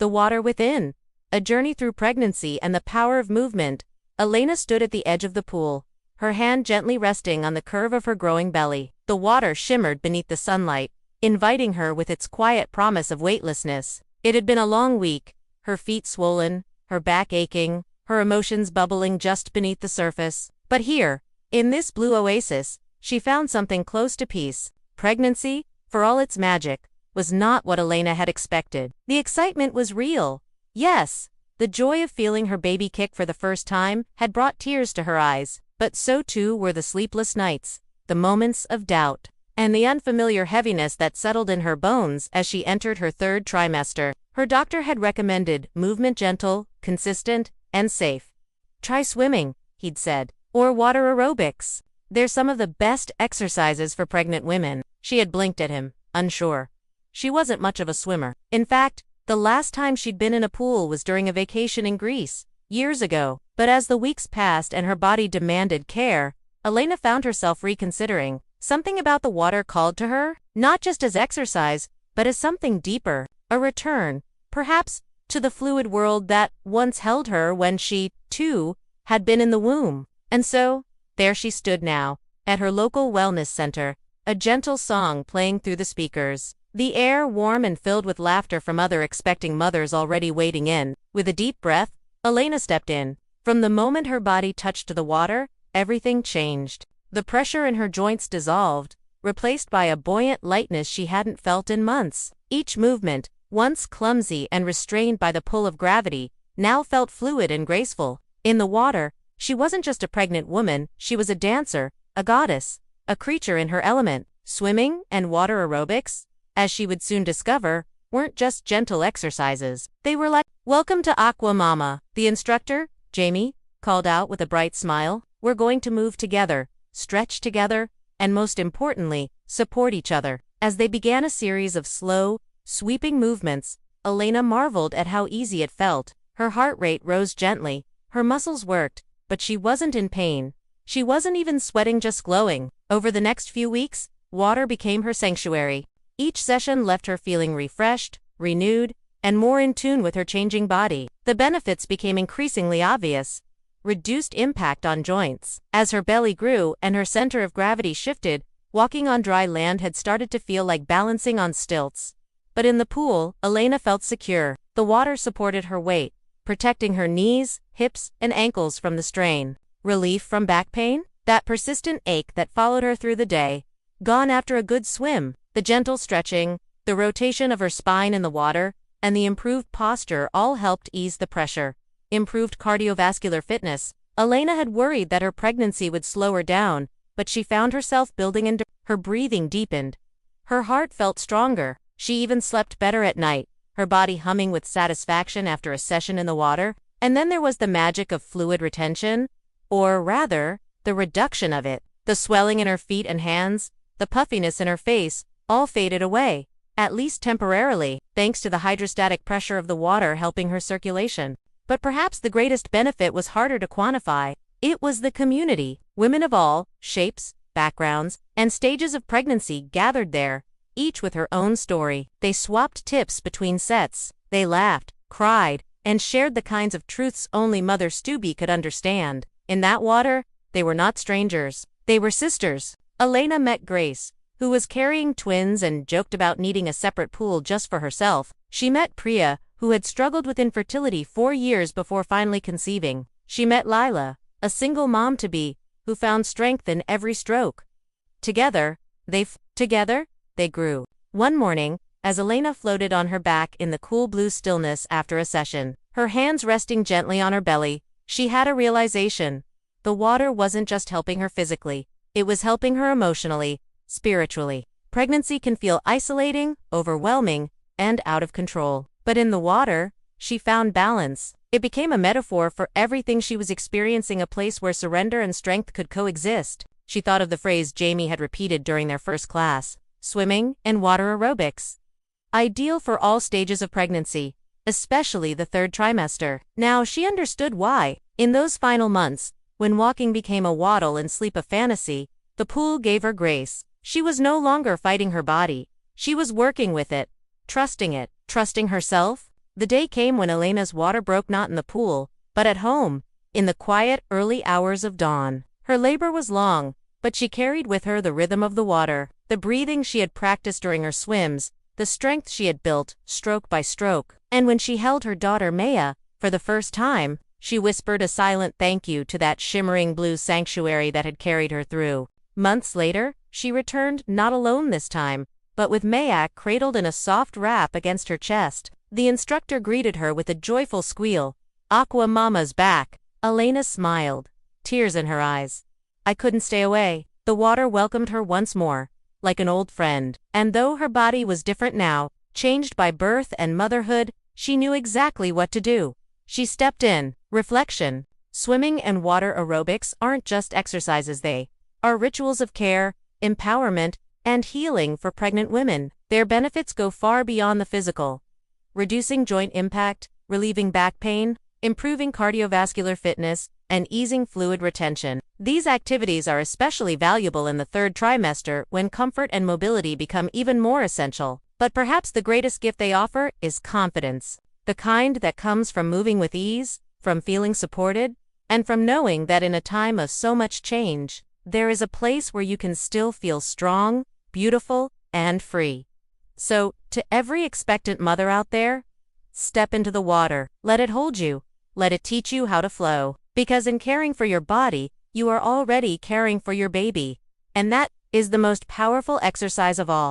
The water within. A journey through pregnancy and the power of movement. Elena stood at the edge of the pool, her hand gently resting on the curve of her growing belly. The water shimmered beneath the sunlight, inviting her with its quiet promise of weightlessness. It had been a long week, her feet swollen, her back aching, her emotions bubbling just beneath the surface. But here, in this blue oasis, she found something close to peace. Pregnancy, for all its magic, was not what Elena had expected. The excitement was real. Yes, the joy of feeling her baby kick for the first time had brought tears to her eyes, but so too were the sleepless nights, the moments of doubt, and the unfamiliar heaviness that settled in her bones as she entered her third trimester. Her doctor had recommended movement gentle, consistent, and safe. Try swimming, he'd said, or water aerobics. They're some of the best exercises for pregnant women. She had blinked at him, unsure. She wasn't much of a swimmer. In fact, the last time she'd been in a pool was during a vacation in Greece, years ago. But as the weeks passed and her body demanded care, Elena found herself reconsidering. Something about the water called to her, not just as exercise, but as something deeper, a return, perhaps, to the fluid world that once held her when she, too, had been in the womb. And so, there she stood now, at her local wellness center, a gentle song playing through the speakers. The air warm and filled with laughter from other expecting mothers already waiting in. With a deep breath, Elena stepped in. From the moment her body touched the water, everything changed. The pressure in her joints dissolved, replaced by a buoyant lightness she hadn't felt in months. Each movement, once clumsy and restrained by the pull of gravity, now felt fluid and graceful. In the water, she wasn't just a pregnant woman, she was a dancer, a goddess, a creature in her element. Swimming and water aerobics, as she would soon discover, weren't just gentle exercises. They were like, "Welcome to Aqua Mama," the instructor, Jamie, called out with a bright smile. "We're going to move together, stretch together, and most importantly, support each other." As they began a series of slow, sweeping movements, Elena marveled at how easy it felt. Her heart rate rose gently, her muscles worked, but she wasn't in pain. She wasn't even sweating, just glowing. Over the next few weeks, water became her sanctuary. Each session left her feeling refreshed, renewed, and more in tune with her changing body. The benefits became increasingly obvious. Reduced impact on joints. As her belly grew and her center of gravity shifted, walking on dry land had started to feel like balancing on stilts. But in the pool, Elena felt secure. The water supported her weight, protecting her knees, hips, and ankles from the strain. Relief from back pain? That persistent ache that followed her through the day. Gone after a good swim. The gentle stretching, the rotation of her spine in the water, and the improved posture all helped ease the pressure. Improved cardiovascular fitness. Elena had worried that her pregnancy would slow her down, but she found herself building endurance. Her breathing deepened. Her heart felt stronger. She even slept better at night, her body humming with satisfaction after a session in the water. And then there was the magic of fluid retention, or rather, the reduction of it. The swelling in her feet and hands, the puffiness in her face, all faded away, at least temporarily, thanks to the hydrostatic pressure of the water helping her circulation. But perhaps the greatest benefit was harder to quantify. It was the community. Women of all shapes, backgrounds, and stages of pregnancy gathered there, each with her own story. They swapped tips between sets. They laughed, cried, and shared the kinds of truths only Mother Stubby could understand. In that water, they were not strangers. They were sisters. Elena met Grace, who was carrying twins and joked about needing a separate pool just for herself. She met Priya, who had struggled with infertility 4 years before finally conceiving. She met Lila, a single mom-to-be, who found strength in every stroke. Together, they grew. One morning, as Elena floated on her back in the cool blue stillness after a session, her hands resting gently on her belly, she had a realization. The water wasn't just helping her physically, it was helping her emotionally, spiritually. Pregnancy can feel isolating, overwhelming, and out of control. But in the water, she found balance. It became a metaphor for everything she was experiencing, a place where surrender and strength could coexist. She thought of the phrase Jamie had repeated during their first class: swimming and water aerobics. Ideal for all stages of pregnancy, especially the third trimester. Now she understood why. In those final months, when walking became a waddle and sleep a fantasy, the pool gave her grace. She was no longer fighting her body. She was working with it, trusting herself, The day came when Elena's water broke not in the pool, but at home, in the quiet, early hours of dawn. Her labor was long, but she carried with her the rhythm of the water, the breathing she had practiced during her swims, the strength she had built, stroke by stroke. And when she held her daughter Maya, for the first time, she whispered a silent thank you to that shimmering blue sanctuary that had carried her through. Months later, she returned, not alone this time, but with Maya cradled in a soft wrap against her chest. The instructor greeted her with a joyful squeal. "Aqua Mama's back." Elena smiled, tears in her eyes. "I couldn't stay away." The water welcomed her once more, like an old friend. And though her body was different now, changed by birth and motherhood, she knew exactly what to do. She stepped in. Reflection. Swimming and water aerobics aren't just exercises, they are rituals of care, empowerment, and healing for pregnant women. Their benefits go far beyond the physical. Reducing joint impact, relieving back pain, improving cardiovascular fitness, and easing fluid retention. These activities are especially valuable in the third trimester when comfort and mobility become even more essential. But perhaps the greatest gift they offer is confidence. The kind that comes from moving with ease, from feeling supported, and from knowing that in a time of so much change, there is a place where you can still feel strong, beautiful, and free. So, to every expectant mother out there, step into the water. Let it hold you. Let it teach you how to flow. Because in caring for your body, you are already caring for your baby. And that is the most powerful exercise of all.